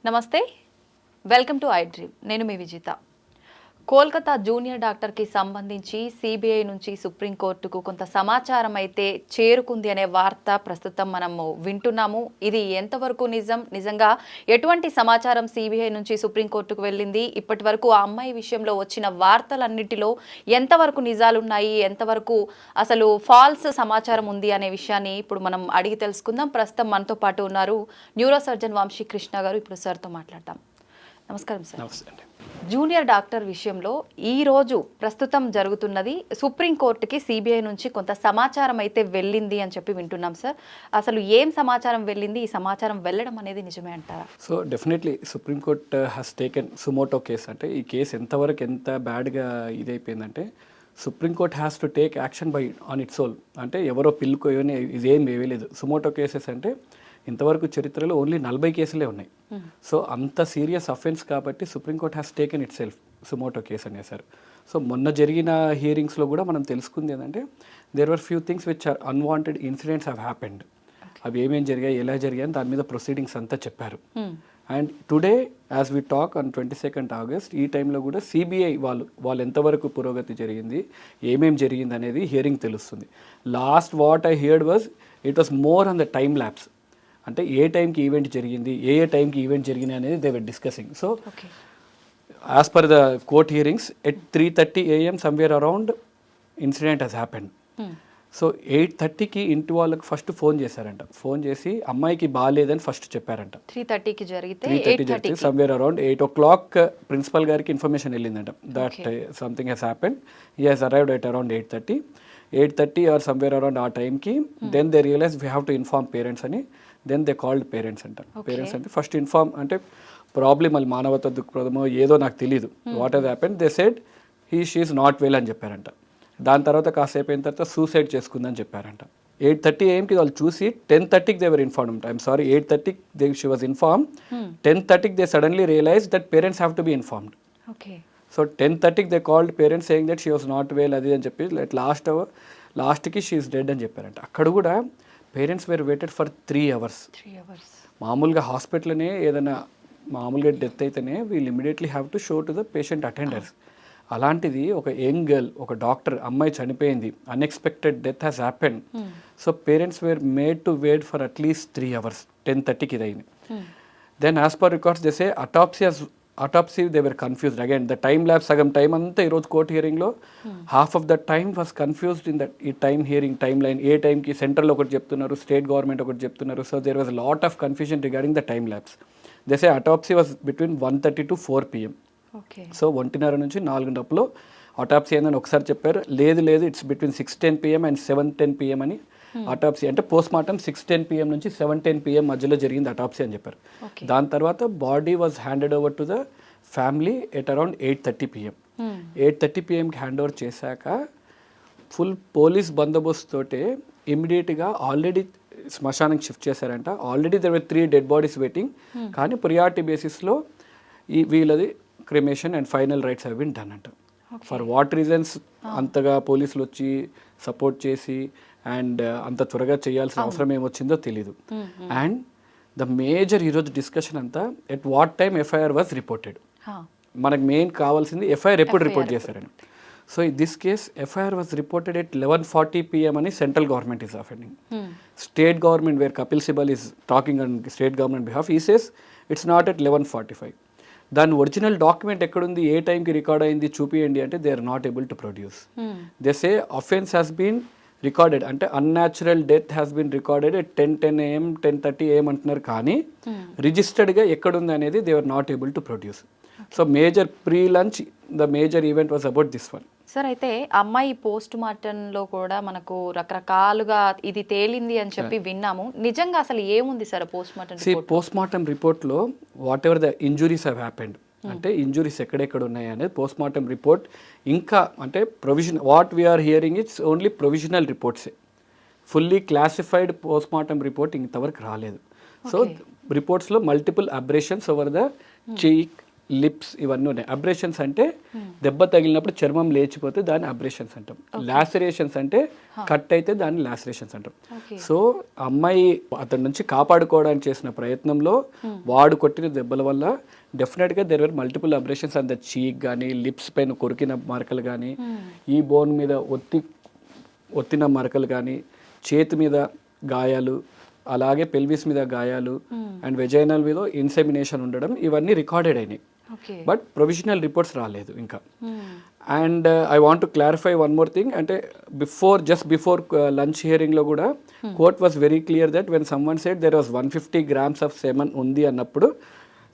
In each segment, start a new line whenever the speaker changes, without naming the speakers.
నమస్తే, welcome to I dream. నేను మీ Vijitha. Kolkata junior డాక్టర్కి సంబంధించి సిబిఐ నుంచి సుప్రీంకోర్టుకు కొంత సమాచారం అయితే చేరుకుంది అనే వార్త ప్రస్తుతం మనము వింటున్నాము. ఇది ఎంతవరకు నిజంగా ఎటువంటి సమాచారం సిబిఐ నుంచి సుప్రీంకోర్టుకు వెళ్ళింది, ఇప్పటి వరకు ఆ అమ్మాయి విషయంలో వచ్చిన వార్తలన్నిటిలో ఎంతవరకు నిజాలున్నాయి, ఎంతవరకు అసలు ఫాల్స్ సమాచారం ఉంది అనే విషయాన్ని ఇప్పుడు మనం అడిగి తెలుసుకుందాం. ప్రస్తుతం మనతో పాటు ఉన్నారు న్యూరో సర్జన్ వంశీ కృష్ణ గారు. ఇప్పుడు సార్తో మాట్లాడతాం. నమస్కారం సార్.
నమస్తే అండి.
జూనియర్ డాక్టర్ విషయంలో ఈరోజు ప్రస్తుతం జరుగుతున్నది, సుప్రీంకోర్టుకి సిబిఐ నుంచి కొంత సమాచారం అయితే వెళ్ళింది అని చెప్పి వింటున్నాం సార్. అసలు ఏం సమాచారం వెళ్ళింది, ఈ సమాచారం వెళ్ళడం అనేది నిజమే అంటారా?
So definitely supreme court has taken suo motu case. అంటే ఈ కేసు ఎంతవరకు ఎంత బ్యాడ్గా ఇదైపోయిందంటే supreme court has to take action by on its own. అంటే ఎవరో పిల్లుకో ఇదేం వేయలేదు. సుమోటో కేసెస్ అంటే ఇంతవరకు చరిత్రలో ఓన్లీ 40 కేసులే ఉన్నాయి. సో అంత సీరియస్ అఫెన్స్ కాబట్టి supreme court has taken itself suo motu case అనేసారు. సో మొన్న జరిగిన హియరింగ్స్లో కూడా మనం తెలుసుకుంది ఏంటంటే there were few things which are unwanted incidents have happened. అవి ఏమేమి జరిగాయి, ఎలా జరిగాయి అని దాని మీద ప్రొసీడింగ్స్ అంతా చెప్పారు. And today as we talk on 22nd August ఈ టైంలో కూడా సిబిఐ వాళ్ళు ఎంతవరకు పురోగతి జరిగింది, ఏమేమి జరిగింది అనేది హియరింగ్ తెలుస్తుంది. Last what I heard was it was more on the time lapse. అంటే ఏ టైంకి ఈవెంట్ జరిగింది, ఏ టైంకి ఈవెంట్ జరిగింది అనేది they were discussing. So as per the court hearings at 3:30 AM somewhere around incident has happened. So 8:30కి ఇంటి వాళ్ళకి ఫస్ట్ ఫోన్ చేశారంట. ఫోన్ చేసి అమ్మాయికి బాగాలేదని ఫస్ట్ చెప్పారంట.
3:30కి జరిగితే
సమ్వేర్ అరౌండ్ 8 o'clock ప్రిన్సిపల్ గారికి ఇన్ఫర్మేషన్ వెళ్ళిందంట that something has happened. He has arrived at around 8:30 or somewhere around ఆ టైంకి then they realise we have to inform parents అని. దెన్ దే కాల్డ్ పేరెంట్స్ అంట. పేరెంట్స్ అంటే ఫస్ట్ ఇన్ఫార్మ్ అంటే problem మళ్ళీ మానవత దృక్పథమో ఏదో నాకు తెలియదు, what has happened. They said she's not well అని చెప్పారంట. దాని తర్వాత కాసేపు అయిన తర్వాత సూసైడ్ చేసుకుందని చెప్పారంట. 8:30 AMకి వాళ్ళు చూసి 10:30కి they were informed. I'm sorry, 8:30 she was inform. 10:30కి they suddenly realise that parents have to be informed. So 10:30కి they called parents saying that she was not well అది అని చెప్పి లాస్ట్కి షీ ఈస్ డెడ్ అని చెప్పారంట. అక్కడ కూడా parents were waited for 3 hours. మామూలుగా హాస్పిటల్నే ఏదైనా మామూలుగా డెత్ అయితేనే వీళ్ళు immediately have to show to the patient attenders. అలాంటిది ఒక యంగ్ గర్ల్, ఒక డాక్టర్, అమ్మాయి చనిపోయింది, unexpected death has happen. So parents were made to wait for at least 3 hours. 10:30కి ఇది అయింది. Then as per records they say autopsy they were confused again. The time lapse సగం time అంతా ఈరోజు court హియరింగ్లో half of the time was confused in that ఈ time hearing time line. ఏ టైంకి central ఒకటి చెప్తున్నారు, స్టేట్ గవర్నమెంట్ ఒకటి చెప్తున్నారు. So there was lot of confusion regarding the time lapse. They say autopsy was between 1:30 to 4 PM. సో 1:30 నుంచి 4 లోపల autopsy అయిందని ఒకసారి చెప్పారు. లేదు it's between 6:10 PM and 7:10 PM అని అటాప్సీ. అంటే పోస్ట్ మార్టం 6:10 PM నుంచి 7:10 PM మధ్యలో జరిగింది అటాప్సీ అని చెప్పారు. దాని తర్వాత body was handed over to the family at around 8:30 PM. 8:30 PMకి హ్యాండ్ ఓవర్ చేశాక ఫుల్ పోలీస్ బందోబస్తు తోటే ఇమ్మీడియట్గా ఆల్రెడీ శ్మశానానికి షిఫ్ట్ చేశారంట. Already there were 3 dead bodies waiting. కానీ ప్రియారిటీ బేసిస్లో వీళ్ళది cremation and final rites have been done అంట. ఫర్ వాట్ రీజన్స్ అంతగా పోలీసులు వచ్చి సపోర్ట్ చేసి అండ్ అంత త్వరగా చేయాల్సిన అవసరం ఏమొచ్చిందో తెలీదు. అండ్ ద మేజర్ ఈరోజు డిస్కషన్ అంతా at what time FIR was reported. మనకు మెయిన్ కావాల్సింది ఎఫ్ఐఆర్ ఎప్పుడు రిపోర్ట్ చేశారని. So in this case FIR was reported at 11:40 PM అని central government is offending. State government wear Kapil Sibal is talking on state government behalf, ఈ says it's not at 11:45. దాని original document ఎక్కడుంది, ఏ టైంకి record అయింది చూపియండి అంటే they are not able to produce. They say offence has been recorded, అంటే unnatural death has been recorded at 10:10 AM 10:30 AM అంటున్నారు. కానీ రిజిస్టర్డ్గా ఎక్కడుంది అనేది they are not able to produce. So major pre lunch the major event was about this one.
Sir, అయితే అమ్మాయి post మార్టంలో కూడా మనకు రకరకాలుగా ఇది తేలింది అని చెప్పి విన్నాము. నిజంగా అసలు ఏముంది sir post mortem?
Post mortem రిపోర్ట్లో whatever the injuries have happened, అంటే ఇంజురీస్ ఎక్కడెక్కడ ఉన్నాయి అనేది పోస్ట్ మార్టం రిపోర్ట్. ఇంకా అంటే provision what we're hearing it's only provisional రిపోర్ట్సే. Fully classified post mortem report ఇంతవరకు రాలేదు. సో రిపోర్ట్స్లో multiple abrasions over the cheek, lips ఇవన్నీ ఉన్నాయి. అబ్రేషన్స్ అంటే దెబ్బ తగిలినప్పుడు చర్మం లేచిపోతే దాన్ని అబ్రేషన్స్ అంటాం. లాసరేషన్స్ అంటే కట్ అయితే దాన్ని లాసరేషన్స్ అంటాం. సో అమ్మాయి అతని నుంచి కాపాడుకోవడానికి చేసిన ప్రయత్నంలో వాడు కొట్టిన దెబ్బల వల్ల డెఫినెట్గా there were multiple abrasions on the చీక్ కానీ, లిప్స్ పైన కొరికిన మరకలు కానీ, ఈ బోన్ మీద ఒత్తిన మరకలు కానీ, చేతి మీద గాయాలు, అలాగే పెల్విస్ మీద గాయాలు అండ్ వెజైనల్ మీద ఇన్సెమినేషన్ ఉండడం, ఇవన్నీ రికార్డెడ్ అయినాయి. బట్ ప్రొవిజనల్ రిపోర్ట్స్ రాలేదు ఇంకా. And I want to clarify one more thing, అంటే జస్ట్ బిఫోర్ లంచ్ హియరింగ్లో కూడా court was very clear that when someone said there was 150 grams of semen ఉంది అన్నప్పుడు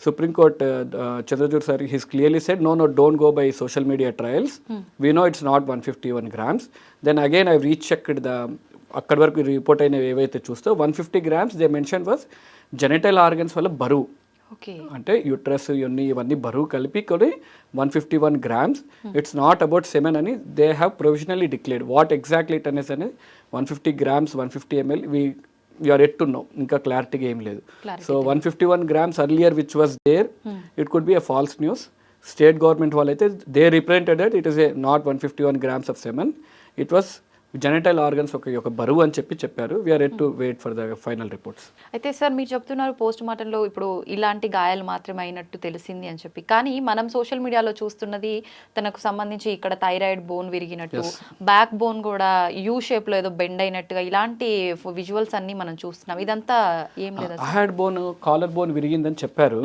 Supreme Court, Chandrachud sir, he's clearly said, no, don't go by social media trials. We know it's not 151 grams. Then again, I rechecked అక్కడి వరకు report అయినవి ఏవైతే చూస్తే 150 grams they mention was genital organs వల్ల బరువు. అంటే యూట్రస్ ఇవన్నీ బరువు కలిపి కొన్ని 151 grams. It's not about semen అని they have provisionally declared. What exactly it అనేది 150 grams, 150 ml, we're yet to know, ఇంకా క్లారిటీగా ఏం లేదు. So 151 grams earlier which was there, it could be a false news. State government వాళ్ళైతే they represented that it is a not 151 grams of semen, it was genital organs ఒక బరువు అని చెప్పారు. We are yet to wait for the final reports.
అయితే sir మీరు చెప్తున్నారు post మార్టంలో ఇప్పుడు ఇలాంటి గాయాలు మాత్రమే అయినట్టు తెలిసింది అని చెప్పి, కానీ మనం సోషల్ మీడియాలో చూస్తున్నది తనకు సంబంధించి ఇక్కడ థైరాయిడ్ బోన్ విరిగినట్టు, బ్యాక్ బోన్ కూడా యూ షేప్ లో ఏదో బెండ్ అయినట్టుగా ఇలాంటి విజువల్స్ అన్ని మనం చూస్తున్నాం. ఇదంతా ఏం లేదు.
హెడ్ బోన్, కాలర్ బోన్ విరిగిందని చెప్పారు.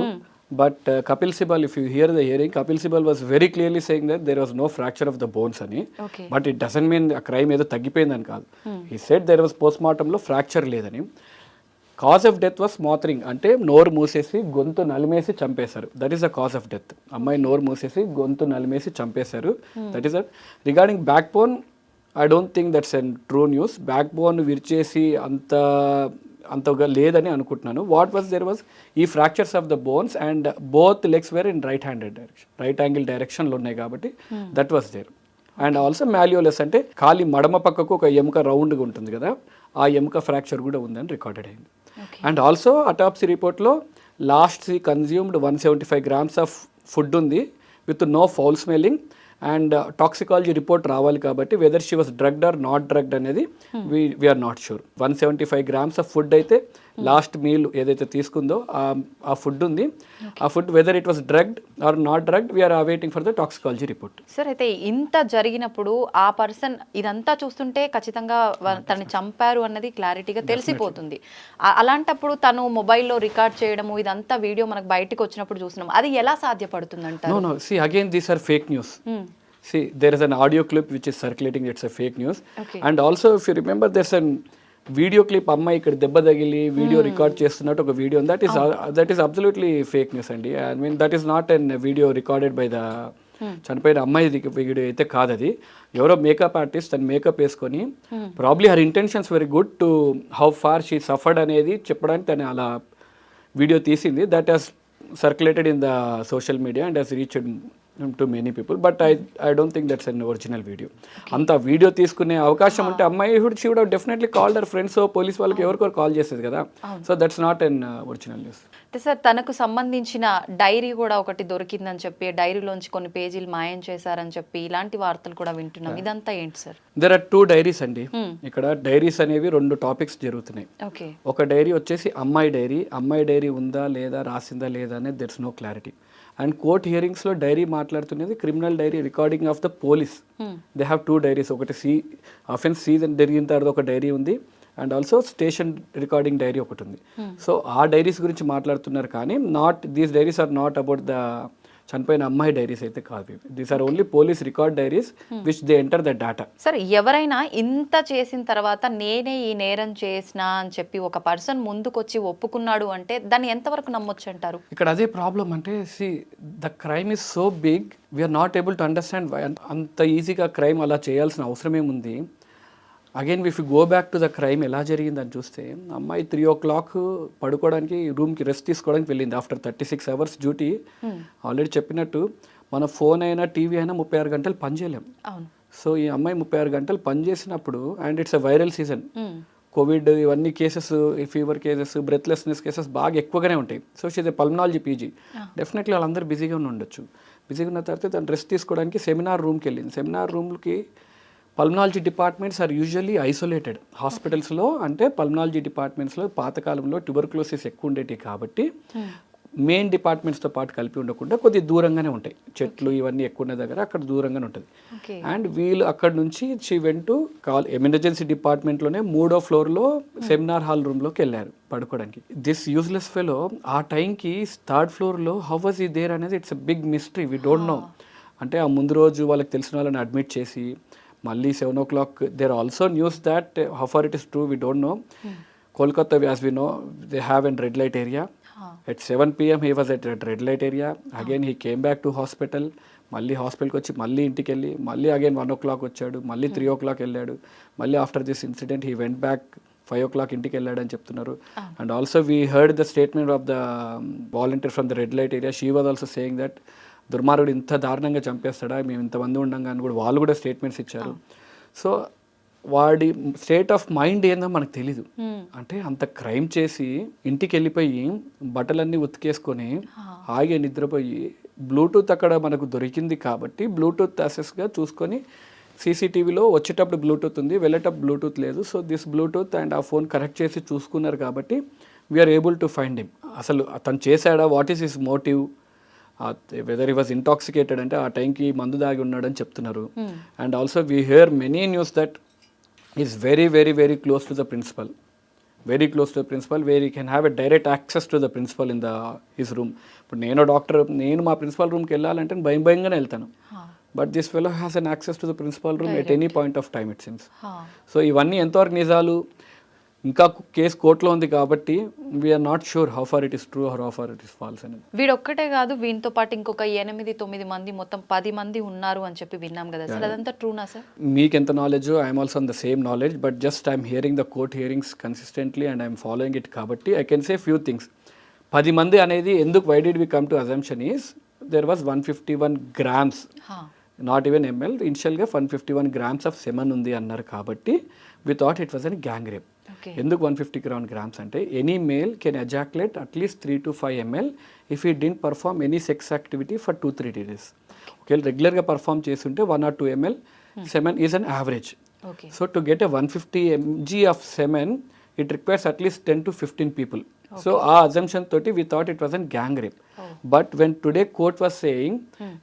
But Kapil Sibal, if you hear the hearing, Kapil Sibal was very clearly saying that there was no fracture of the bones ani. But it doesn't mean a crime edo taggipoyindani kaadu. He said there was postmortem lo fracture ledani. Cause of death was smothering, ante noru moosesi gontu nalimesi champesaru. That is the cause of death. Ammai noru moosesi gontu nalimesi champesaru. That is it. Regarding backbone, I don't think that's a true news. Backbone virchesi అంతగా లేదని అనుకుంటున్నాను. What was there was ఈ fractures of the bones and both legs were in right handed direction, right angle డైరెక్షన్లో ఉన్నాయి కాబట్టి that was there. And also malleolus అంటే ఖాళీ మడమ పక్కకు ఒక ఎముక రౌండ్గా ఉంటుంది కదా, ఆ ఎముక ఫ్రాక్చర్ కూడా ఉందని రికార్డెడ్ అయింది. అండ్ ఆల్సో అటాప్సీ రిపోర్ట్లో last consumed 175 grams of food ఉంది with no foul smelling. And toxicology report రావాలి కాబట్టి whether she was drugged or not drugged అనేది we're not sure. 175 grams of food అయితే లాస్ట్ మీల్ ఏదైతే తీసుకుందో ఆ ఫుడ్ ఉంది. ఆ food whether it was drugged or not drugged we're awaiting for the toxicology report.
Sir అయితే ఇంత జరిగినప్పుడు ఆ పర్సన్ ఇదంతా చూస్తుంటే ఖచ్చితంగా తనని చంపారు అన్నది క్లారిటీగా తెలిసిపోతుంది. అలాంటప్పుడు తను మొబైల్లో రికార్డ్ చేయడము ఇదంతా వీడియో మనకు బయటకు వచ్చినప్పుడు చూస్తున్నాం, అది ఎలా సాధ్యపడుతుంది అంటారు?
No, see again these are fake news. See, there is an audio clip which is circulating, it's a fake news. And also if you remember there's a video clip, అమ్మాయి ఇక్కడ దెబ్బ తగిలి వీడియో రికార్డ్ చేస్తున్నట్టు ఒక video, that is absolutely fake news అండి. I mean that is not an video recorded by the చనిపోయిన అమ్మాయి video అయితే కాదు. అది ఎవరో మేకప్ ఆర్టిస్ట్ తను మేకప్ వేసుకొని probably her intentions very good to how far she suffered అనేది చెప్పడానికి తను అలా వీడియో తీసింది. That has circulated in the social media and has reached to many people. But I don't think that's an original video. అంత video తీసుకునే అవకాశం ఉంటే అమ్మాయి she would have definitely called her friends, police వాళ్ళకి ఎవరికొరు call చేసేది కదా. So that's not an original news.
Sir తనకు సంబంధించిన డైరీ కూడా ఒకటి దొరికిందని చెప్పి, డైరీలోంచి కొన్ని పేజీలు మాయం చేశారని చెప్పి ఇలాంటి వార్తలు కూడా వింటున్నాం. ఇదంతా ఏంటి సార్?
దెర్ ఆర్ 2 డైరీస్ అండి. ఇక్కడ డైరీస్ అనేవి 2 టాపిక్స్ జరుగుతున్నాయి. ఒక డైరీ వచ్చేసి అమ్మాయి డైరీ ఉందా లేదా, రాసిందా లేదా అనేది there's no clarity. And court హియరింగ్స్లో డైరీ మాట్లాడుతున్నది criminal diary recording of the police. They have 2 diaries. ఒకటి అఫెన్స్ సీజన్ జరిగిన తర్వాత ఒక డైరీ ఉంది and also station recording diary ఒకటి ఉంది. సో ఆ డైరీస్ గురించి మాట్లాడుతున్నారు కానీ these diaries are not about the చనిపోయిన అమ్మాయి డైరీస్ అయితే కాదు. These are only police record diaries which they enter the data.
Sir ఎవరైనా ఇంత చేసిన తర్వాత నేనే ఈ నేరం చేసిన అని చెప్పి ఒక పర్సన్ ముందుకొచ్చి ఒప్పుకున్నాడు అంటే దాన్ని ఎంతవరకు నమ్మొచ్చు అంటారు?
ఇక్కడ అదే ప్రాబ్లం అంటే the crime is so big, we are not able to understand. అంత ఈజీగా క్రైమ్ అలా చేయాల్సిన అవసరం ఏముంది? Again if you go back to the crime ఎలా జరిగిందని చూస్తే, అమ్మాయి 3 o'clock పడుకోవడానికి రూమ్కి రెస్ట్ తీసుకోవడానికి వెళ్ళింది ఆఫ్టర్ 36 hours డ్యూటీ. ఆల్రెడీ చెప్పినట్టు మన ఫోన్ అయినా టీవీ అయినా 36 గంటలు పనిచేయలేం. సో ఈ అమ్మాయి 36 గంటలు పనిచేసినప్పుడు, and it's a viral season, COVID ఇవన్నీ cases, fever cases, breathlessness cases బాగా ఎక్కువగానే ఉంటాయి. So she's a pulmonology PG. Definitely వాళ్ళందరూ బిజీగా ఉండొచ్చు. బిజీగా ఉన్న తర్వాత తను రెస్ట్ తీసుకోవడానికి సెమినార్ రూమ్కి వెళ్ళింది. సెమినార్ రూమ్కి pulmonology departments are usually isolated. హాస్పిటల్స్లో అంటే పల్మనాలజీ డిపార్ట్మెంట్స్లో పాతకాలంలో ట్యూబర్క్లోసిస్ ఎక్కువ ఉండేవి కాబట్టి మెయిన్ డిపార్ట్మెంట్స్తో పాటు కలిపి ఉండకుండా కొద్ది దూరంగానే ఉంటాయి. చెట్లు ఇవన్నీ ఎక్కువ ఉన్న దగ్గర అక్కడ దూరంగానే ఉంటుంది. అండ్ వీళ్ళు అక్కడ నుంచి షీ వెంట్ టు ఎమర్జెన్సీ డిపార్ట్మెంట్లోనే 3వ ఫ్లోర్లో సెమినార్ హాల్ రూమ్లోకి వెళ్ళారు పడుకోవడానికి. దిస్ యూజ్లెస్ ఫెలో ఆ టైంకి 3rd ఫ్లోర్లో హౌ వాజ్ ఈ దేర్ అనేది it's a big mystery, we don't know. అంటే ఆ ముందు రోజు వాళ్ళకి తెలిసిన వాళ్ళని అడ్మిట్ చేసి మళ్ళీ 7 o'clock there also news that how far it is true we don't know. Kolkata as we know they have an red light area. At 7 PM he was at red light area. Again he came back to hospital. మళ్ళీ హాస్పిటల్కి వచ్చి మళ్ళీ ఇంటికి వెళ్ళి మళ్ళీ again 1 o'clock వచ్చాడు, మళ్ళీ 3 o'clock వెళ్ళాడు. మళ్ళీ after this incident he went back 5 o'clock ఇంటికి వెళ్ళాడు అని చెప్తున్నారు. And also we heard the statement of the volunteer from the red light area. She was also saying that దుర్మార్గుడు ఇంత దారుణంగా చంపేస్తాడా, మేము ఇంతమంది ఉండంగా అని కూడా వాళ్ళు కూడా స్టేట్మెంట్స్ ఇచ్చారు. సో వాడి స్టేట్ ఆఫ్ మైండ్ ఏందో మనకు తెలీదు. అంటే అంత క్రైమ్ చేసి ఇంటికి వెళ్ళిపోయి బట్టలన్నీ ఉతికేసుకొని హాయిగా నిద్రపోయి బ్లూటూత్ అక్కడ మనకు దొరికింది కాబట్టి బ్లూటూత్ యాక్సెస్గా చూసుకొని సీసీటీవీలో వచ్చేటప్పుడు బ్లూటూత్ ఉంది, వెళ్ళేటప్పుడు బ్లూటూత్ లేదు. సో దిస్ బ్లూటూత్ అండ్ ఆ ఫోన్ కరెక్ట్ చేసి చూసుకున్నారు కాబట్టి we are able to find him. అసలు అతను చేశాడా, what is his motive, whether he was intoxicated అంటే ఆ టైంకి మందు దాగి ఉన్నాడని చెప్తున్నారు. And also we hear many news that is very very very close to the principal, very close to the principal, where he can have a direct access to the principal in his room. ఇప్పుడు నేను doctor, నేను మా principal రూమ్కి వెళ్ళాలంటే భయంగానే వెళ్తాను. But this fellow has an access to the principal room at any point of time it seems. So ఇవన్నీ ఎంతవరకు నిజాలు, ఇంకా కేసు కోర్టులో ఉంది కాబట్టి we are not sure how far it is true or how far it is false అనేది.
వీడొక్కటే కాదు, వీనితో పాటు ఇంకొక 8-9 మంది, మొత్తం 10 మంది ఉన్నారు అని చెప్పి విన్నాం కదా సార్, అదంతా ట్రూనా సార్?
మీకు ఎంత knowledge, I'm also on the same knowledge, but just I'm hearing the court hearings consistently and I'm following it కాబట్టి I can say few things. 10 మంది అనేది ఎందుకు, why did we come to assumption is there was 151 grams, not even ML, ఇనిషియల్గా 151 grams of semen ఉంది అన్నారు కాబట్టి we thought it was an gang rape. ఎందుకు 150 grams అంటే any male can ejaculate at least 3 to 5 ml if he didn't perform any sex activity for 2-3 days. ఒకవేళ రెగ్యులర్గా perform చేస్తుంటే 1 or 2 ml semen is an average. So to get a 150 mg of semen it requires at least 10 to 15 people. So ఆ assumption తోటి we thought it was an gang rape. But when today court was saying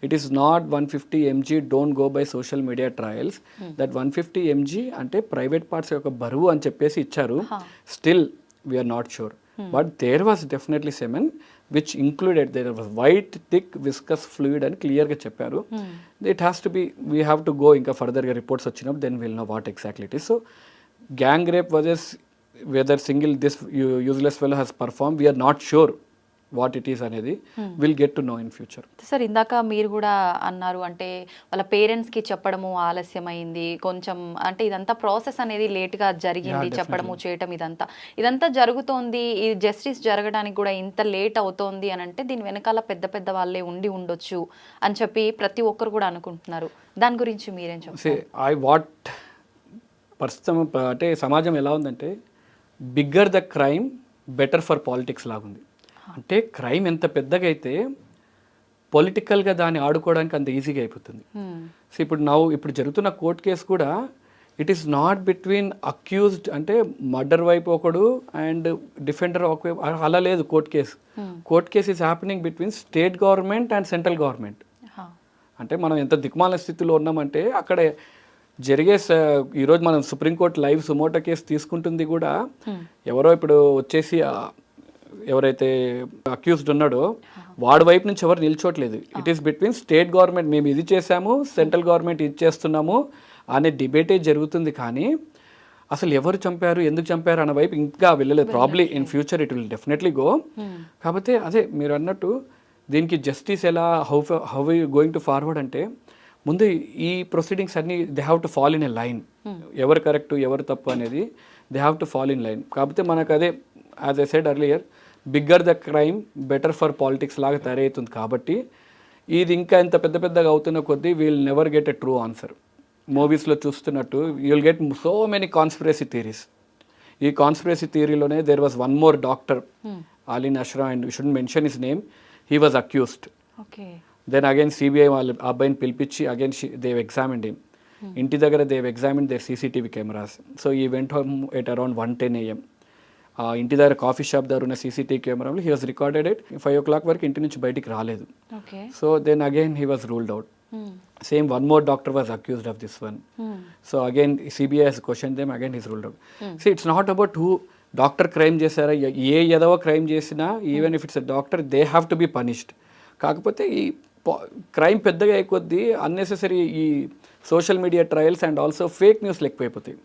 it is not 150 mg, don't go by social media trials, that 150 mg అంటే private parts యొక్క బరువు అని చెప్పేసి ఇచ్చారు. Still we are not sure, but there was definitely semen which included, there was white thick viscous fluid అని క్లియర్గా చెప్పారు. It has to be, we have to go ఇంకా ఫర్దర్గా రిపోర్ట్స్ వచ్చినప్పుడు then will know what exactly it is. So gang rape was whether single this useless fellow has performed, we are not sure what it is అనేది will get to know in future.
Sir ఇందాక మీరు కూడా అన్నారు, అంటే వాళ్ళ పేరెంట్స్కి చెప్పడము ఆలస్యమైంది కొంచెం, అంటే ఇదంతా ప్రాసెస్ అనేది లేట్గా జరిగింది, చెప్పడము చేయటం ఇదంతా జరుగుతోంది. ఈ జస్టిస్ జరగడానికి కూడా ఇంత లేట్ అవుతోంది అని అంటే దీని వెనకాల పెద్ద పెద్ద వాళ్ళే ఉండొచ్చు అని చెప్పి ప్రతి ఒక్కరు కూడా అనుకుంటున్నారు. దాని గురించి మీరేం చెప్తారు?
ప్రస్తుతం అంటే సమాజం ఎలా ఉందంటే bigger the crime better for politics లాగుంది. అంటే క్రైమ్ ఎంత పెద్దగా అయితే పొలిటికల్గా దాన్ని ఆడుకోవడానికి అంత ఈజీగా అయిపోతుంది. సో ఇప్పుడు జరుగుతున్న కోర్ట్ కేసు కూడా it is not between accused, అంటే మర్డర్ వైపు ఒకడు అండ్ డిఫెండర్ ఒకవైపు, అలా లేదు court case is happening between state government and central government. అంటే మనం ఎంత దిక్మాల స్థితిలో ఉన్నామంటే అక్కడ జరిగే, ఈరోజు మనం సుప్రీంకోర్టు లైవ్ సుమోటో కేసు తీసుకుంటుంది కూడా ఎవరో ఇప్పుడు వచ్చేసి ఎవరైతే అక్యూజ్డ్ ఉన్నాడో వాడి వైపు నుంచి ఎవరు నిల్చోట్లేదు. It is between state government, మేము ఇది చేసాము, సెంట్రల్ గవర్నమెంట్ ఇది చేస్తున్నాము అనే డిబేటే జరుగుతుంది. కానీ అసలు ఎవరు చంపారు, ఎందుకు చంపారు అన్న వైపు ఇంకా వెళ్ళలేదు. Probably in future it will definitely go. కాకపోతే అదే మీరు అన్నట్టు దీనికి జస్టిస్ ఎలా, హౌ గోయింగ్ టు ఫార్వర్డ్ అంటే ముందు ఈ ప్రొసీడింగ్స్ అన్నీ they have to fall in a line. ఎవరు కరెక్ట్ ఎవరు తప్పు అనేది they have to fall in line. కాకపోతే మనకు అదే as I said earlier, bigger the crime better for politics లాగా తయారవుతుంది. కాబట్టి ఇది ఇంకా ఎంత పెద్దగా అవుతున్న కొద్దీ we'll never get a true answer. మూవీస్లో చూస్తున్నట్టు you will get so many conspiracy theories. ఈ కాన్స్పిరసీ థియరీలోనే there was one more doctor అలీన్ అష్రా and we should mention his name. He was accused.
Okay.
Then again CBI వాళ్ళు ఆ అబ్బాయిని పిలిపించి అగైన్ దేవ్ ఎగ్జామిన్డ్ హిమ్. ఇంటి దగ్గర they've examine their CCTV cameras. So he went home at around 1:10 AM. ఇంటి దగ్గర కాఫీ షాప్ దగ్గర ఉన్న సీసీటీవీ కెమెరాలో he was recorded at 5 o'clock వరకు ఇంటి నుంచి బయటికి రాలేదు. So then again he was ruled out. Same one more doctor was accused of this one. So again CBI has questioned them, again he's ruled out. See, it's not about who doctor crime చేశారా, ఏ ఏదవ crime చేసినా even if it's a doctor they have to be punished. కాకపోతే ఈ crime పెద్దగా అయిపోద్ది, unnecessary ఈ social media trials and also fake న్యూస్లు ఎక్కువైపోతాయి.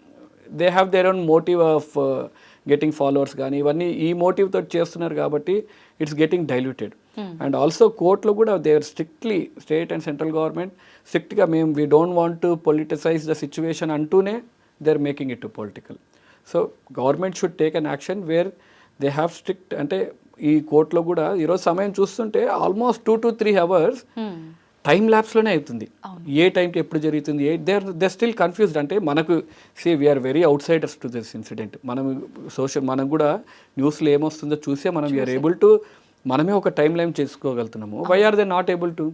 They have their own motive of getting followers కానీ ఇవన్నీ ఈ మోటివ్ తోటి చేస్తున్నారు కాబట్టి it's getting diluted. And also కోర్టులో కూడా they are strictly state and central government స్ట్రిక్ట్గా మేము we don't want to politicise the situation అంటూనే they are making it to political. So government should take an action where they have strict. అంటే ఈ కోర్టులో కూడా ఈరోజు సమయం చూస్తుంటే ఆల్మోస్ట్ 2 to 3 hours టైం ల్యాబ్స్లోనే అవుతుంది. ఏ టైంకి ఎప్పుడు జరుగుతుంది, దే స్టిల్ కన్ఫ్యూజ్డ్. అంటే మనకు we're very outsiders to this incident. మనం కూడా న్యూస్లో ఏమొస్తుందో చూసే మనం వీఆర్ ఏబుల్ టు మనమే ఒక టైం లైన్ చేసుకోగలుగుతున్నాము. Why are they not able to?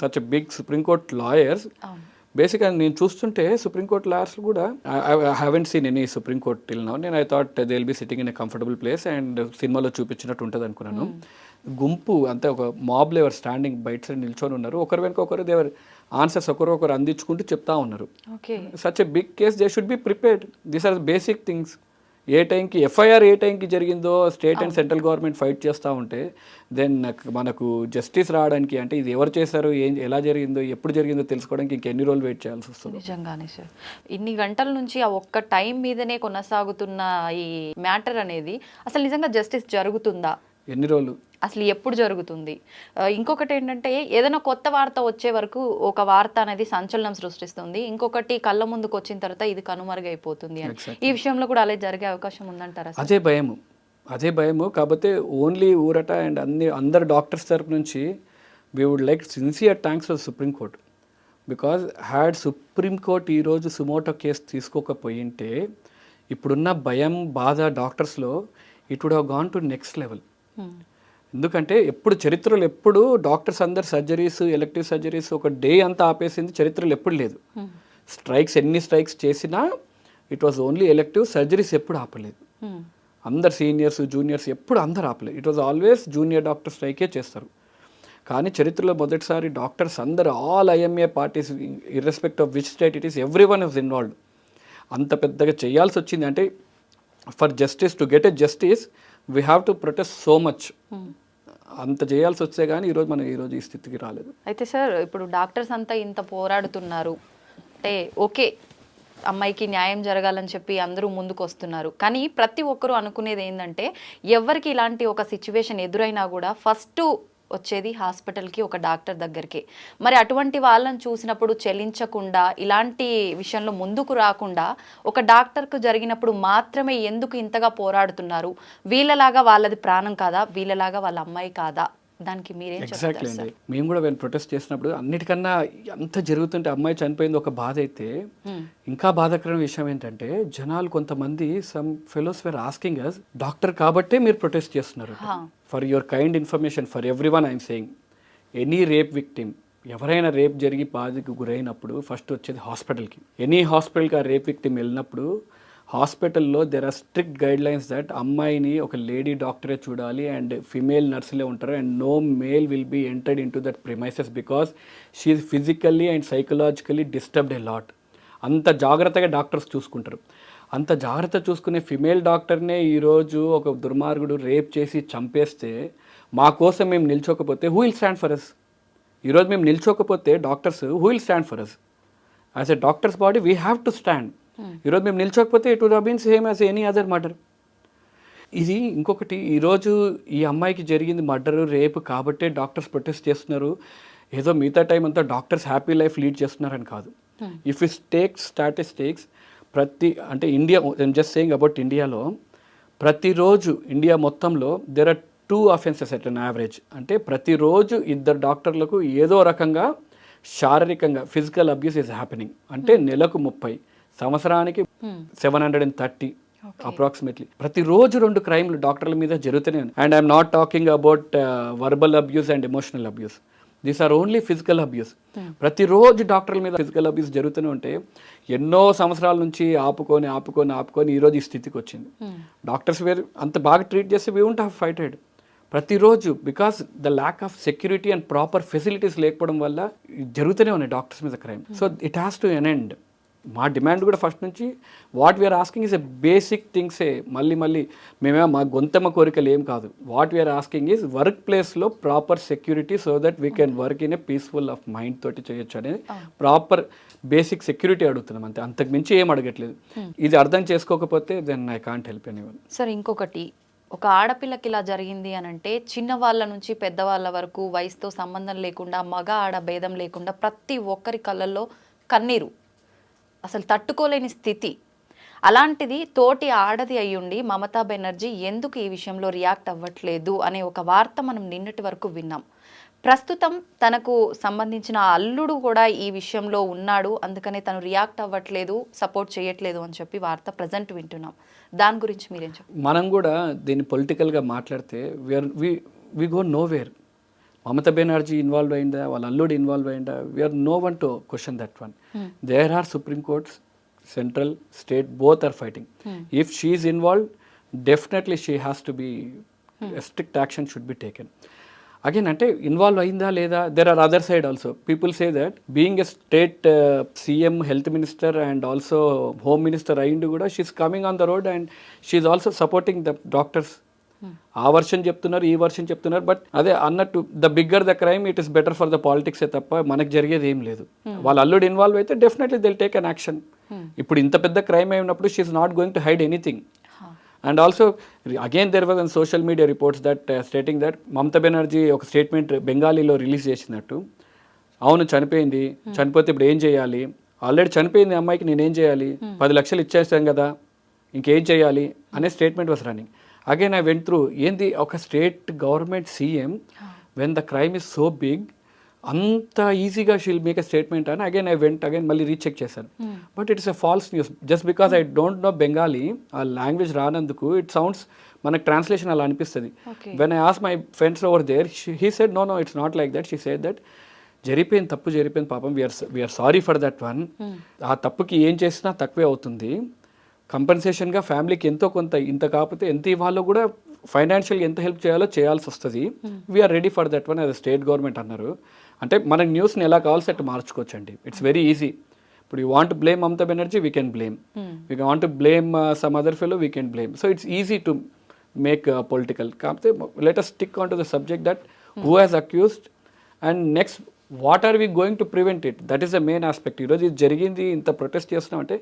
Such a big Supreme Court lawyers. బేసిక్గా నేను చూస్తుంటే సుప్రీంకోర్ట్ లాయర్స్ కూడా I haven't seen any Supreme Court till now. నేను I thought they will be sitting in a comfortable place and సినిమాలో చూపించినట్టు ఉంటుంది అనుకున్నాను. గుంపు అంతే, ఒక మాబ్లో ఎవరు స్టాండింగ్ బయట సైడ్ నిల్చొని ఉన్నారు, ఒకరి వెనుక ఒకరు దేవర్ ఆన్సర్స్ ఒకరు అందించుకుంటూ చెప్తా ఉన్నారు. Such a big case they should be prepared. These are basic things. ఏ టైంకి ఎఫ్ఐఆర్ ఏ టైంకి జరిగిందో state and central government fight చేస్తూ ఉంటే దెన్ మనకు జస్టిస్ రావడానికి, అంటే ఇది ఎవరు చేశారు, ఎలా జరిగిందో, ఎప్పుడు జరిగిందో తెలుసుకోవడానికి ఇంకెన్ని రోజులు వెయిట్ చేయాల్సి వస్తుంది.
నిజంగానే సార్, ఇన్ని గంటల నుంచి ఆ ఒక్క టైం మీదనే కొనసాగుతున్న ఈ మ్యాటర్ అనేది అసలు నిజంగా జస్టిస్ జరుగుతుందా?
ఎన్ని రోజులు,
అసలు ఎప్పుడు జరుగుతుంది? ఇంకొకటి ఏంటంటే ఏదైనా కొత్త వార్త వచ్చే వరకు ఒక వార్త అనేది సంచలనం సృష్టిస్తుంది, ఇంకొకటి కళ్ళ ముందుకు వచ్చిన తర్వాత ఇది కనుమరుగైపోతుంది అని. ఈ విషయంలో కూడా అలా జరిగే అవకాశం ఉందంటారా?
అదే భయము. కాకపోతే ఓన్లీ ఊరట అండ్ అందరు డాక్టర్స్ తరపు నుంచి we would like sincere thanks for Supreme Court. Because had Supreme Court ఈరోజు సుమోటో కేసు తీసుకోకపోయింటే ఇప్పుడున్న భయం బాధ డాక్టర్స్లో it would have gone to next level. ఎందుకంటే చరిత్రలో ఎప్పుడు డాక్టర్స్ అందరు సర్జరీస్, ఎలెక్టివ్ సర్జరీస్ ఒక డే అంతా ఆపేసింది చరిత్రలో ఎప్పుడు లేదు. ఎన్ని స్ట్రైక్స్ చేసినా it was only elective. Surgeries ఎప్పుడు ఆపలేదు. అందరు సీనియర్స్ జూనియర్స్ ఎప్పుడు అందరు ఆపలేదు. It was always junior doctor స్ట్రైకే చేస్తారు. కానీ చరిత్రలో మొదటిసారి డాక్టర్స్ అందరు all IMA parties irrespective of which state it is everyone is involved. అంత పెద్దగా చేయాల్సి వచ్చింది. అంటే for justice, to get a justice we have to protest so much. అంత చేయాల్సి వచ్చే కానీ ఈరోజు ఈ స్థితికి రాలేదు.
అయితే సార్, ఇప్పుడు డాక్టర్స్ అంతా ఇంత పోరాడుతున్నారు అంటే ఓకే, అమ్మాయికి న్యాయం జరగాలని చెప్పి అందరూ ముందుకు వస్తున్నారు. కానీ ప్రతి ఒక్కరూ అనుకునేది ఏంటంటే ఎవరికి ఇలాంటి ఒక సిచ్యువేషన్ ఎదురైనా కూడా ఫస్ట్ వచ్చేది హాస్పిటల్కి, ఒక డాక్టర్ దగ్గరికి. మరి అటువంటి వాళ్ళని చూసినప్పుడు చెల్లించకుండా, ఇలాంటి విషయంలో ముందుకు రాకుండా ఒక డాక్టర్కు జరిగినప్పుడు మాత్రమే ఎందుకు ఇంతగా పోరాడుతున్నారు? వీళ్ళలాగా వాళ్ళది ప్రాణం కాదా? వీళ్ళలాగా వాళ్ళ అమ్మాయి కాదా? దానికి మీరేం చెప్తారు?
ఎగ్జాక్ట్లీ అండి. మేము కూడా వెళ్ళి ప్రొటెస్ట్ చేసినప్పుడు అన్నిటికన్నా ఎంత జరుగుతుంటే అమ్మాయి చనిపోయింది ఒక బాధ అయితే, ఇంకా బాధాకరమైన విషయం ఏంటంటే జనాలు కొంతమంది some fellows were asking us, doctor కాబట్టే మీరు ప్రొటెస్ట్ చేస్తున్నారు. For your kind information for everyone I'm saying, any rape victim, ఎవరైనా రేప్ జరిగి బాధకు గురైనప్పుడు ఫస్ట్ వచ్చేది హాస్పిటల్కి. ఎనీ హాస్పిటల్కి ఆ రేప్ విక్టిమ్ వెళ్ళినప్పుడు హాస్పిటల్లో there are strict guidelines that అమ్మాయిని ఒక లేడీ డాక్టరే చూడాలి అండ్ ఫిమేల్ నర్సులే ఉంటారు and no male will be entered into that premises because she is physically and psychologically disturbed a lot. అంత జాగ్రత్తగా డాక్టర్స్ చూసుకుంటారు. అంత జాగ్రత్త చూసుకునే ఫిమేల్ డాక్టర్నే ఈరోజు ఒక దుర్మార్గుడు రేప్ చేసి చంపేస్తే మా కోసం మేము నిల్చోకపోతే who will stand for us? ఈరోజు మేము నిల్చోకపోతే doctors who will stand for us? As a doctors body we have to stand. ఈరోజు మేము నిల్చోకపోతే it would have been same as any other murder. ఇది ఇంకొకటి, ఈరోజు ఈ అమ్మాయికి జరిగింది మర్డరు రేపు కాబట్టే డాక్టర్స్ ప్రొటెస్ట్ చేస్తున్నారు, ఏదో మిగతా టైం అంతా డాక్టర్స్ హ్యాపీ లైఫ్ లీడ్ చేస్తున్నారని కాదు. ఇఫ్ యూ టేక్ స్టాటిస్టిక్స్, అంటే India, I'm just saying about ఇండియాలో, ప్రతిరోజు ఇండియా మొత్తంలో there are 2 offenses at an average. అంటే ప్రతిరోజు 2 డాక్టర్లకు ఏదో రకంగా శారీరకంగా ఫిజికల్ అబ్యూస్ ఈజ్ హ్యాపెనింగ్. అంటే నెలకు 30, సంవత్సరానికి 730. అప్రాక్సిమేట్లీ ప్రతిరోజు 2 క్రైమ్లు డాక్టర్ల మీద జరుగుతూనే ఉన్నాయి. And I'm not talking about verbal abuse and emotional abuse, these are only physical abuse. ప్రతిరోజు డాక్టర్ల మీద ఫిజికల్ అబ్యూస్ జరుగుతూనే ఉంటే ఎన్నో సంవత్సరాల నుంచి ఆపుకొని ఈరోజు ఈ స్థితికి వచ్చింది. డాక్టర్స్ వేరు అంత బాగా ట్రీట్ చేస్తే వీ వోంట్ హ్యావ్ ఫైటెడ్. ప్రతిరోజు because the lack of security and proper facilities లేకపోవడం వల్ల జరుగుతూనే ఉన్నాయి డాక్టర్స్ మీద crime. So it has to an end. మా డిమాండ్ కూడా ఫస్ట్ నుంచి what we're asking is a basic థింగ్సే. మళ్ళీ మేమే మా గొంతమ్మ కోరికలు ఏం కాదు. What we're asking is work ప్లేస్లో proper security so that we can work in a peaceful of mind తోటి చేయొచ్చు అనేది ప్రాపర్ బేసిక్ సెక్యూరిటీ అడుగుతున్నాం అంతే, అంతకు మించి ఏం అడగట్లేదు. ఇది అర్థం చేసుకోకపోతే then I can't help anyone.
Sir ఇంకొకటి, ఒక ఆడపిల్లకి ఇలా జరిగింది అని అంటే చిన్నవాళ్ళ నుంచి పెద్దవాళ్ళ వరకు వయసుతో సంబంధం లేకుండా మగ ఆడ భేదం లేకుండా ప్రతి ఒక్కరి కళ్ళల్లో కన్నీరు, అసలు తట్టుకోలేని స్థితి. అలాంటిది తోటి ఆడది అయ్యుండి మమతా బెనర్జీ ఎందుకు ఈ విషయంలో రియాక్ట్ అవ్వట్లేదు అనే ఒక వార్త మనం నిన్నటి వరకు విన్నాం. ప్రస్తుతం తనకు సంబంధించిన అల్లుడు కూడా ఈ విషయంలో ఉన్నాడు, అందుకనే తను రియాక్ట్ అవ్వట్లేదు, సపోర్ట్ చేయట్లేదు అని చెప్పి వార్త ప్రజెంట్ వింటున్నాం. దాని గురించి మీరేం చెప్పారు?
మనం కూడా దీన్ని పొలిటికల్గా మాట్లాడితే we go nowhere. Mamata Banerjee involve అయిందా, వాళ్ళ అల్లుడు ఇన్వాల్వ్ అయిందా, we're no one to question that one. There are supreme courts, central, state, both are fighting. If she is involved, definitely she has to be strict action should be taken. Again అంటే involve అయిందా లేదా, there are other side also. People say that being a state CM, health minister and also home minister అయిండు కూడా she's coming on the road and she's also supporting the doctors. ఆ version చెప్తున్నారు, ఈ version చెప్తున్నారు. But అదే అన్నట్టు the bigger the crime it is better for the పాలిటిక్సే తప్ప మనకు జరిగేది ఏం లేదు. వాళ్ళ అల్లుడు ఇన్వాల్వ్ అయితే definitely they'll take an action. ఇప్పుడు ఇంత పెద్ద క్రైమ్ అయినప్పుడు she's not going to hide anything. And also again there was on social media reports that stating that Mamata Banerjee ఒక స్టేట్మెంట్ బెంగాలీలో రిలీజ్ చేసినట్టు, అవును చనిపోయింది, చనిపోతే ఇప్పుడు ఏం చేయాలి, ఆల్రెడీ చనిపోయింది అమ్మాయికి నేనేం చేయాలి, 10 లక్షలు ఇచ్చేస్తాం కదా ఇంకేం చేయాలి అనే statement was running. Again I went through ఏంది ఒక state government CM when the crime is so big అంత ఈజీగా షీల్ మేక్ ఎ స్టేట్మెంట్ అని అగైన్ మళ్ళీ రీచెక్ చేశాను. But it's a false news. Just because I don't know Bengali, ఆ language రానందుకు it sounds మనకు ట్రాన్స్లేషన్ అలా అనిపిస్తుంది. When I ask my friends over there, he said no it's not like that. She said that తప్పు జరిగిపోయింది పాపం, we're sorry for that one. ఆ తప్పుకి ఏం చేసినా తక్కువే అవుతుంది. కంపెన్సేషన్గా ఫ్యామిలీకి ఎంతో కొంత, ఇంత కాకపోతే ఎంత ఇవ్వాలో కూడా ఫైనాన్షియల్గా ఎంత హెల్ప్ చేయాలో చేయాల్సి వస్తుంది. We're ready for that one as state government అన్నారు. అంటే మనకి న్యూస్ని ఎలా కావాల్సి అట్టు మార్చుకోవచ్చండి. It's very easy. ఇప్పుడు you want blame Mamata Banerjee, we can blame. We want to blame some other fellow, we can blame. So it's easy to make political. కాకపోతే let us stick on to the subject that who has accused and next what are we going to prevent it, that is the main aspect. ఈరోజు ఇది జరిగింది, ఇంత protest చేస్తున్నాం అంటే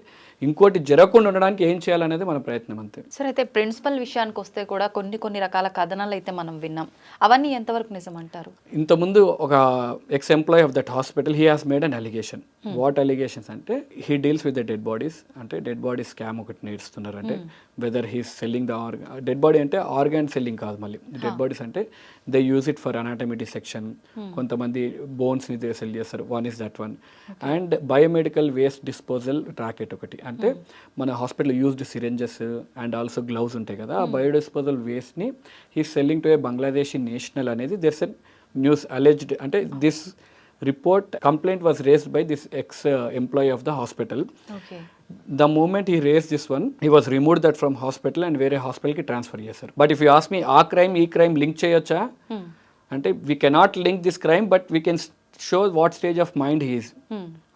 ఇంకోటి జరగకుండా ఉండడానికి ఏం చేయాలనేది మన ప్రయత్నం అంతే.
సరే, అయితే ప్రిన్సిపల్ విషయానికి వస్తే కూడా కొన్ని రకాల కథనాలు అయితే మనం విన్నాం. అవన్నీ ఎంతవరకు నిజం అంటారు?
ఇంతకుముందు ఒక ex employee of that hospital he has made an allegation. What allegations అంటే he deals with the dead bodies. అంటే డెడ్ బాడీ స్కామ్ ఒకటి నేర్చుతున్నారు. అంటే whether he's selling the dead body అంటే ఆర్గాన్ సెల్లింగ్ కాదు, మళ్ళీ డెడ్ బాడీస్ అంటే they use it for anatomy dissection. కొంతమంది బోన్స్ని సెల్ చేస్తారు. One is that one. And biomedical waste disposal racket ఒకటి. అంటే మన hospital used syringes and also gloves ఉంటాయి కదా, ఆ బయోడిస్పోజల్ వేస్ట్ని he selling to a Bangladeshi national అనేది దెర్స్ ఎ న్యూస్ అలెజ్డ్. అంటే this report complaint was raised by this ex employee of the hospital. The moment he raised this one, he was removed that from hospital and వేరే హాస్పిటల్కి transfer చేశారు. But if you ask me ఆ crime ఈ crime link చేయొచ్చా అంటే we cannot link this crime, but we can show what stage of mind he's.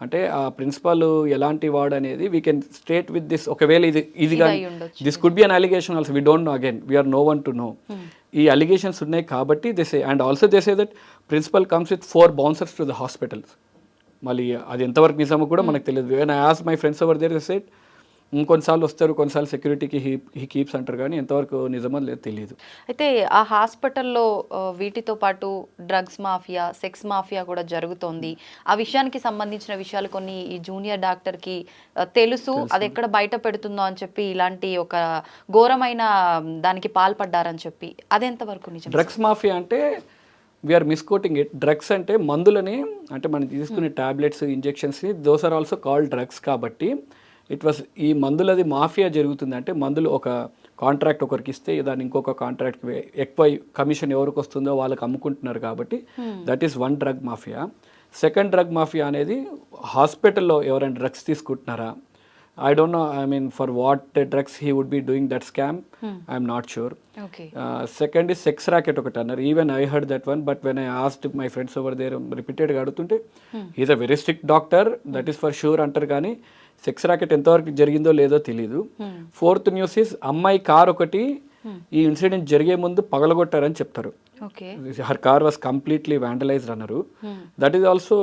అంటే ఆ principal ఎలాంటి వాడు అనేది we can state with this. ఒకవేళ ఇది కానీ this could be an allegation also, we don't know, again we're no one to know. ఈ allegations ఉన్నాయి కాబట్టి they say. And also they say that principal comes with 4 bouncers to the hospitals. మళ్ళీ అది ఎంతవరకు నిజమో కూడా మనకు తెలియదు. When I ask my friends over there, they said కొన్నిసార్లు వస్తారు, కొన్నిసార్లు సెక్యూరిటీకి హీ కీప్స్ అంటారు, కానీ ఎంతవరకు నిజమో లేదు తెలియదు.
అయితే ఆ హాస్పిటల్లో వీటితో పాటు డ్రగ్స్ మాఫియా, సెక్స్ మాఫియా కూడా జరుగుతోంది. ఆ విషయానికి సంబంధించిన విషయాలు కొన్ని ఈ జూనియర్ డాక్టర్కి తెలుసు, అది ఎక్కడ బయట పెడుతుందో అని చెప్పి ఇలాంటి ఒక ఘోరమైన దానికి పాల్పడ్డారని చెప్పి, అదెంతవరకు నిజం?
డ్రగ్స్ మాఫియా అంటే వీఆర్ మిస్కోటింగ్ ఇట్. డ్రగ్స్ అంటే మందులని, అంటే మనం తీసుకునే టాబ్లెట్స్, ఇంజెక్షన్స్ని, those are also called drugs. కాబట్టి ఇట్ వాస్ ఈ మందులది మాఫియా జరుగుతుంది. అంటే మందులు ఒక కాంట్రాక్ట్ ఒకరికి ఇస్తే దాన్ని ఇంకొక కాంట్రాక్ట్ ఎక్కువ కమిషన్ ఎవరికి వస్తుందో వాళ్ళకి అమ్ముకుంటున్నారు కాబట్టి that is one drug mafia. Second drug mafia అనేది హాస్పిటల్లో ఎవరైనా డ్రగ్స్ తీసుకుంటున్నారా, I don't know, I mean, for what drugs he would be doing that scam, I'm not sure.
Okay.
Second is sex racket ఒకటి అన్నారు. Even I heard that one, but when I asked my friends over there, repeatedగా అడుగుతుంటే he's a very strict doctor, that is for sure అంటారు, కానీ sex racket ఎంతవరకు జరిగిందో లేదో తెలీదు. Fourth news is అమ్మాయి కార్ ఒకటి ఈ ఇన్సిడెంట్ జరిగే ముందు పగలగొట్టారని చెప్తారు.
Okay.
Her car was completely vandalised అన్నారు. That is also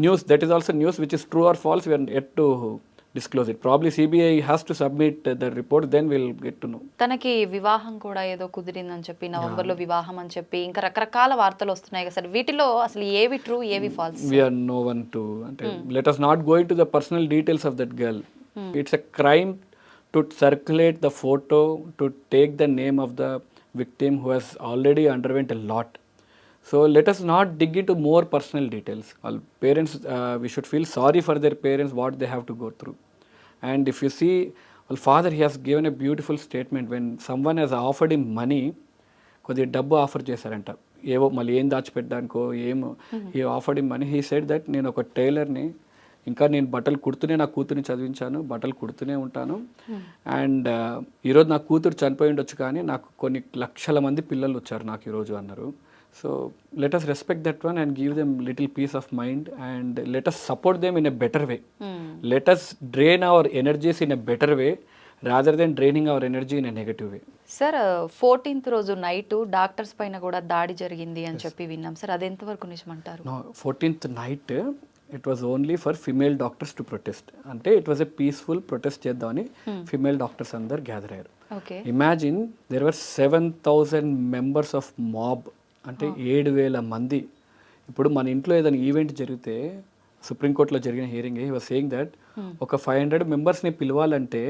news that is also news which is true or false, we are yet to disclose it. Probably CBI has to submit the report, then we'll get to know.
తనకి వివాహం కూడా ఏదో కుదిరిందని చెప్పి, నవంబర్లో వివాహం అని చెప్పి ఇంకా రకరకాల వార్తలు వస్తున్నాయి కదా సార్, వీటిలో అసలు ఏవి ట్రూ ఏవి falls?
We are no one to, అంటే let us not go into the personal details of that girl. It's a crime to circulate the photo, to take the name of the victim who has already underwent a lot. So let us not dig into more personal details. All parents, we should feel sorry for their parents, what they have to go through. And if you see, well, father, he has given a beautiful statement when someone has offered him money, కొద్దిగా డబ్బు offer చేశారంట, ఏవో మళ్ళీ ఏం దాచిపెట్టడానికో ఏమో. He offered him money. He said that నేను ఒక టైలర్ని, ఇంకా నేను బట్టలు కుడుతూనే నా కూతుర్ని చదివించాను, బట్టలు కుడుతూనే ఉంటాను, అండ్ ఈరోజు నా కూతురు చనిపోయి ఉండొచ్చు కానీ నాకు కొన్ని లక్షల మంది పిల్లలు వచ్చారు నాకు ఈరోజు అన్నారు. So let us respect that one and give them little peace of mind, and let us support them in a better way. Let us drain our energies in a better way rather than draining our energy in a negative way.
Sir 14th రోజు night doctors పైన కూడా దాడి జరిగింది అని చెప్పి విన్నాం sir, అది ఎంతవరకు నిజమంటారు?
No, 14th night it was only for female doctors to protest. అంటే it was a peaceful protest చేద్దామని female doctors అందరు గ్యాదర్ అయ్యారు.
Okay.
Imagine there were 7,000 members of mob, అంటే 7,000 మంది. ఇప్పుడు మన ఇంట్లో ఏదైనా ఈవెంట్ జరిగితే, సుప్రీంకోర్టులో జరిగిన hearing, he was saying that ఒక 500 మెంబర్స్ని పిలవాలంటే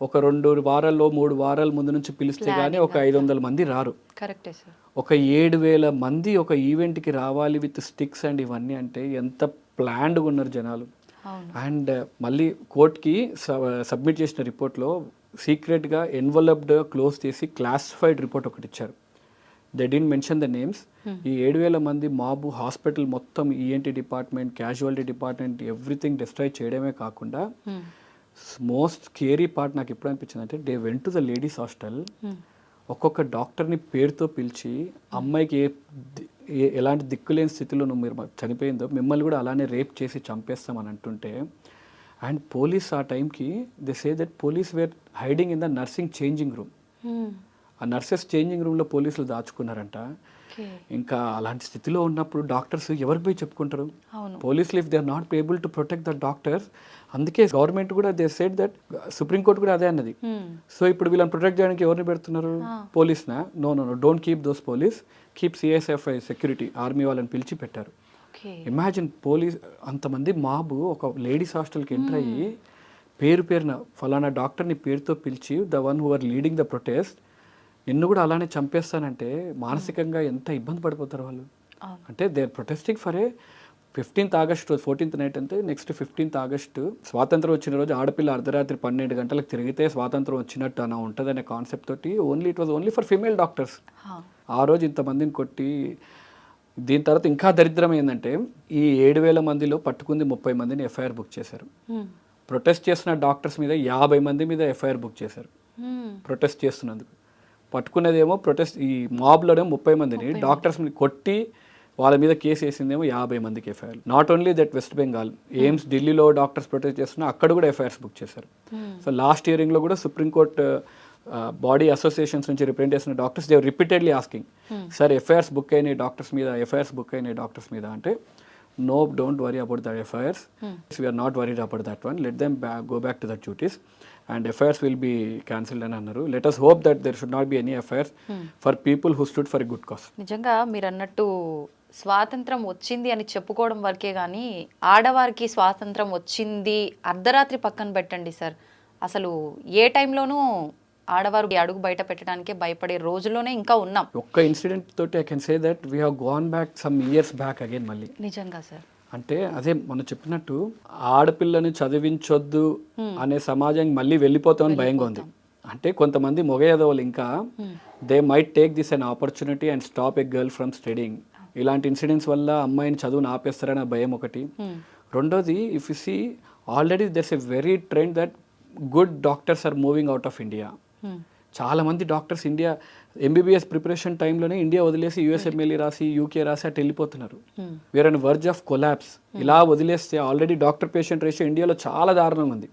ఒక 2 వారాల్లో 3 వారాల ముందు నుంచి పిలిస్తే కానీ ఒక 500 మంది రారు.
కరెక్టే సార్.
ఒక 7,000 మంది ఒక ఈవెంట్కి రావాలి విత్ స్టిక్స్ అండ్ ఇవన్నీ, అంటే ఎంత ప్లాన్డ్గా ఉన్నారు జనాలు. అండ్ మళ్ళీ కోర్ట్కి సబ్మిట్ చేసిన రిపోర్ట్లో సీక్రెట్గా ఎన్వలప్డ్ క్లోజ్ చేసి క్లాసిఫైడ్ రిపోర్ట్ ఒకటి ఇచ్చారు. They didn't mention the names. ఈ 7,000 మంది మాబు హాస్పిటల్ మొత్తం, ENT department, casualty department, everything destroy చేయడమే కాకుండా మోస్ట్ స్కేరీ పార్ట్ నాకు ఎప్పుడు అనిపించింది అంటే, they went to the ladies hostel, ఒక్కొక్క డాక్టర్ని పేరుతో పిలిచి అమ్మాయికి ఎలాంటి దిక్కులేని స్థితిలో మీరు చనిపోయిందో మిమ్మల్ని కూడా అలానే రేప్ చేసి చంపేస్తామని అంటుంటే, అండ్ పోలీస్ ఆ టైంకి they say that police were hiding in the nursing changing room. ఆ నర్సెస్ చేంజింగ్ రూమ్లో పోలీసులు దాచుకున్నారంట. ఇంకా అలాంటి స్థితిలో ఉన్నప్పుడు డాక్టర్స్ ఎవరికి పోయి చెప్పుకుంటారు? పోలీసులు if they are not able to protect the doctors, అందుకే గవర్నమెంట్ కూడా దే సెడ్ దట్, సుప్రీంకోర్టు కూడా అదే అన్నది. సో ఇప్పుడు వీళ్ళని ప్రొటెక్ట్ చేయడానికి ఎవరిని పెడుతున్నారు? పోలీస్నా? No no no, don't keep those police, keep CSFI security, army వాళ్ళని పిలిచి పెట్టారు. ఇమాజిన్ పోలీస్ అంతమంది మాబు ఒక లేడీస్ హాస్టల్కి ఎంటర్ అయ్యి పేరున ఫలానా డాక్టర్ని పేరుతో పిలిచి, the one who are leading the protest, నిన్ను కూడా అలానే చంపేస్తానంటే మానసికంగా ఎంత ఇబ్బంది పడిపోతారు వాళ్ళు. అంటే they are protesting for a 15th August, 14th night అంటే నెక్స్ట్ 15th ఆగస్టు స్వాతంత్రం వచ్చిన రోజు ఆడపిల్ల అర్ధరాత్రి 12 గంటలకు తిరిగితే స్వాతంత్రం వచ్చినట్టు అలా ఉంటుందనే కాన్సెప్ట్ తోటి it was only for female doctors. ఆ రోజు ఇంతమందిని కొట్టి, దీని తర్వాత ఇంకా దరిద్రం ఏంటంటే, ఈ 7,000 మందిలో పట్టుకుంది 30 మందిని ఎఫ్ఐఆర్ బుక్ చేశారు. ప్రొటెస్ట్ చేస్తున్న డాక్టర్స్ మీద 50 మంది మీద ఎఫ్ఐఆర్ బుక్ చేశారు ప్రొటెస్ట్ చేస్తున్నందుకు. పట్టుకునేదేమో ప్రొటెస్ట్, ఈ మాబ్లోనేమో 30 మందిని, డాక్టర్స్ని కొట్టి వాళ్ళ మీద కేసు వేసిందేమో 50 మందికి FIR. Not only that, west Bengal, AIIMS ఢిల్లీలో డాక్టర్స్ ప్రొటెస్ట్ చేస్తున్నా అక్కడ కూడా ఎఫ్ఐఆర్స్ బుక్ చేశారు. సో లాస్ట్ హియరింగ్లో కూడా సుప్రీంకోర్టు బాడీ అసోసియేషన్స్ నుంచి రిప్రజెంట్ చేసిన doctors they repeatedly asking, sir FIRs book అయినాయి డాక్టర్స్ మీద, ఎఫ్ఐఆర్స్ బుక్ అయినాయి డాక్టర్స్ మీద అంటే, no, don't worry about the FIRs. We are not worried about that one. Let them go back to their duties and FIRs will be cancelled అని అన్నారు. Let us hope that there should not be any FIRs for people who stood for a good cause.
నిజంగా మీరు అన్నట్టు స్వాతంత్రం వచ్చింది అని చెప్పుకోవడం వరకే కానీ, ఆడవారికి స్వాతంత్రం వచ్చింది అర్ధరాత్రి పక్కన పెట్టండి సార్, అసలు ఏ టైంలోనూ ఆడవారు అడుగు బయట పెట్టడానికే భయపడే రోజుల్లోనే ఇంకా ఉన్నాం.
ఒక్క ఇన్సిడెంట్ తోటి I can say that we have gone back some years back again మళ్ళీ.
నిజంగా సార్,
అంటే అదే మనం చెప్పినట్టు ఆడపిల్లని చదివించొద్దు అనే సమాజానికి మళ్ళీ వెళ్ళిపోతామని భయంగా ఉంది. అంటే కొంతమంది మొగ ఎదవలు ఇంకా they might take this an opportunity and stop a girl from studying. ఇలాంటి ఇన్సిడెంట్స్ వల్ల అమ్మాయిని చదువుని ఆపేస్తారనే భయం ఒకటి. రెండోది, if you see already there's a very trend that good doctors are moving out of India. చాలా మంది డాక్టర్స్ ఇండియా ఎంబీబీఎస్ ప్రిపరేషన్ టైంలోనే ఇండియా వదిలేసి యూఎస్ఎంఎల్ఈ రాసి యూకే రాసి అటు వెళ్ళిపోతున్నారు. Where and verge of collapse. ఇలా వదిలేస్తే ఆల్రెడీ డాక్టర్ పేషెంట్ రేషియో ఇండియాలో చాలా దారుణంగా ఉంది.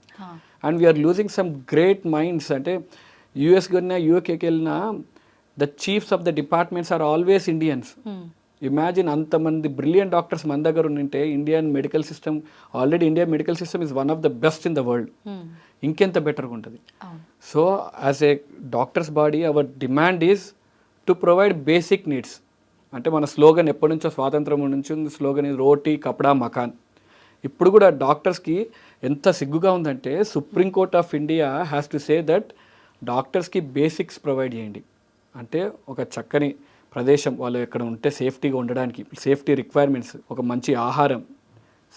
And we're losing some great minds. అంటే యూఎస్కి వెళ్ళినా యూకేకి వెళ్ళినా the chiefs of the departments are always Indians. Imagine అంతమంది బ్రిలియంట్ డాక్టర్స్ మన దగ్గర ఉంటే Indian medical system, already India medical system is one of the best in the world. ఇంకెంత బెటర్గా ఉంటుంది. So as a doctors body our demand is to provide basic needs. అంటే మన slogan ఎప్పటి నుంచో స్వాతంత్రం నుంచి ఉంది. స్లోగన్ ఈజ్ రోటీ కపడా మకాన్. ఇప్పుడు కూడా డాక్టర్స్కి ఎంత సిగ్గుగా ఉందంటే Supreme Court of India has to say that డాక్టర్స్కి బేసిక్స్ ప్రొవైడ్ చేయండి. అంటే ఒక చక్కని ప్రదేశం, వాళ్ళు ఎక్కడ ఉంటే సేఫ్టీగా ఉండడానికి సేఫ్టీ రిక్వైర్మెంట్స్, ఒక మంచి ఆహారం,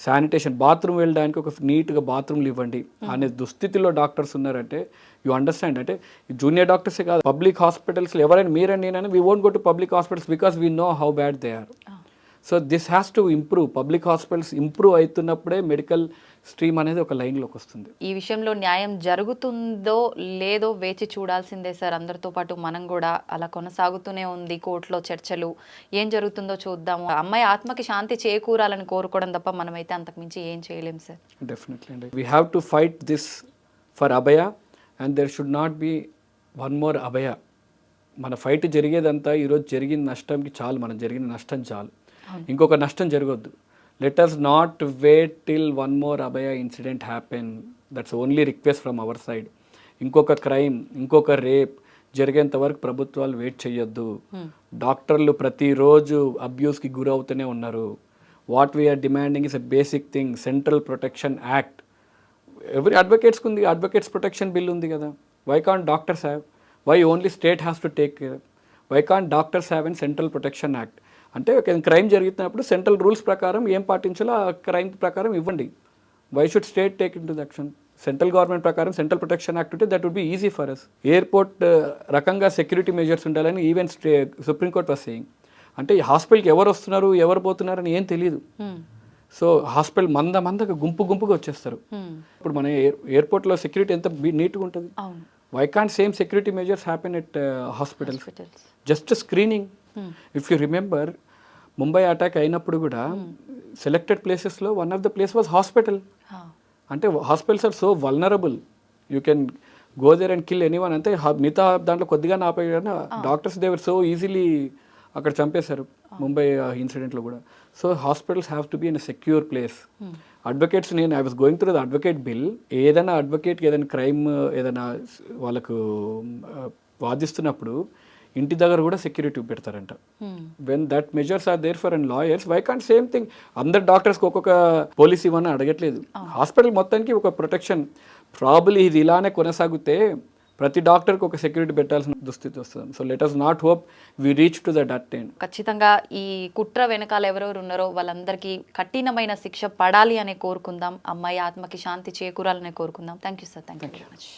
శానిటేషన్, బాత్రూమ్ వెళ్ళడానికి ఒక నీట్గా బాత్రూమ్లు ఇవ్వండి అనే దుస్థితిలో డాక్టర్స్ ఉన్నారంటే యూ అండర్స్టాండ్. అంటే జూనియర్ డాక్టర్సే కాదు, పబ్లిక్ హాస్పిటల్స్లో ఎవరైనా మీరైనా నేనైనా we won't go to public hospitals because we know how bad they are. So this has to improve. Public hospitals improve అవుతున్నప్పుడే మెడికల్ స్ట్రీమ్ అనేది ఒక లైన్లోకి వస్తుంది.
ఈ విషయంలో న్యాయం జరుగుతుందో లేదో వేచి చూడాల్సిందే సార్. అందరితో పాటు మనం కూడా అలా కొనసాగుతూనే ఉంది కోర్టులో చర్చలు. ఏం జరుగుతుందో చూద్దాము. అమ్మాయి ఆత్మకి శాంతి చేకూరాలని కోరుకోవడం తప్ప మనమైతే అంతకుమించి ఏం చేయలేం సార్.
డెఫినెట్లీ అండి. We have to fight this for Abhaya and there should not be one more Abhaya. మన ఫైట్ జరిగేదంతా ఈరోజు జరిగిన నష్టంకి చాలు, మనం జరిగిన నష్టం చాలు, ఇంకొక నష్టం జరగొద్దు. Let us not wait till one more Abhaya incident happen. That's only request from our side. ఇంకొక క్రైమ్, ఇంకొక రేప్ జరిగేంత వరకు ప్రభుత్వాలు వెయిట్ చేయొద్దు. డాక్టర్లు ప్రతిరోజు అబ్యూస్కి గురవుతూనే ఉన్నారు. What we're demanding is a basic thing, central protection act. Every అడ్వకేట్స్కి ఉంది, అడ్వకేట్స్ ప్రొటెక్షన్ బిల్ ఉంది కదా. Why can't doctors have? Why only state has to take care? Why can't doctors have an central protection act? అంటే ఒక crime జరుగుతున్నప్పుడు central rules ప్రకారం ఏం పాటించాలో ఆ క్రైమ్ ప్రకారం ఇవ్వండి. Why should state take into the action? Central government ప్రకారం central protection act ఉంటే that would be easy for us. Airport రకంగా సెక్యూరిటీ మెజర్స్ ఉండాలని ఈవెన్ సుప్రీంకోర్ట్ వాస్ సేయింగ్. అంటే ఈ హాస్పిటల్కి ఎవరు వస్తున్నారు ఎవరు పోతున్నారని ఏం తెలియదు. సో హాస్పిటల్ మందగా గుంపుగా వచ్చేస్తారు. ఇప్పుడు మన ఎయిర్పోర్ట్లో సెక్యూరిటీ ఎంత నీట్గా ఉంటుంది. Why can't same security measures happen at hospitals? Just screening. If you remember, Mumbai attack అయినప్పుడు కూడా సెలెక్టెడ్ ప్లేసెస్లో one of the place was hospital. అంటే hospitals are so vulnerable, you can go there and kill anyone. అంటే మిగతా దాంట్లో కొద్దిగా ఆపేయడం, doctors దేవర్ so easily అక్కడ చంపేశారు ముంబై ఇన్సిడెంట్లో కూడా. So hospitals have to be in a secure place. Advocates, నేను I was going through the advocate bill. ఏదైనా అడ్వకేట్కి ఏదైనా క్రైమ్ ఏదైనా వాళ్ళకు వాదిస్తున్నప్పుడు ఇంటి దగ్గర కూడా సెక్యూరిటీ పెడతారంట. When that measures are there for and lawyers, why can't same thing? అందరు డాక్టర్స్కి ఒక్కొక్క పోలీస్ ఇవ్వని అడగట్లేదు. హాస్పిటల్ మొత్తానికి ఒక ప్రొటెక్షన్. ప్రాబబ్లీ ఇది ఇలానే కొనసాగితే ప్రతి డాక్టర్కి ఒక సెక్యూరిటీ పెట్టాల్సిన దుస్థితి వస్తుంది. So let us not hope we reach to that end.
ఖచ్చితంగా ఈ కుట్ర వెనకాల ఎవరెవరు ఉన్నారో వాళ్ళందరికీ కఠినమైన శిక్ష పడాలి అనే కోరుకుందాం. అమ్మాయి ఆత్మకి శాంతి చేకూరాలనే కోరుకుందాం. Thank you sir. Thank you very much.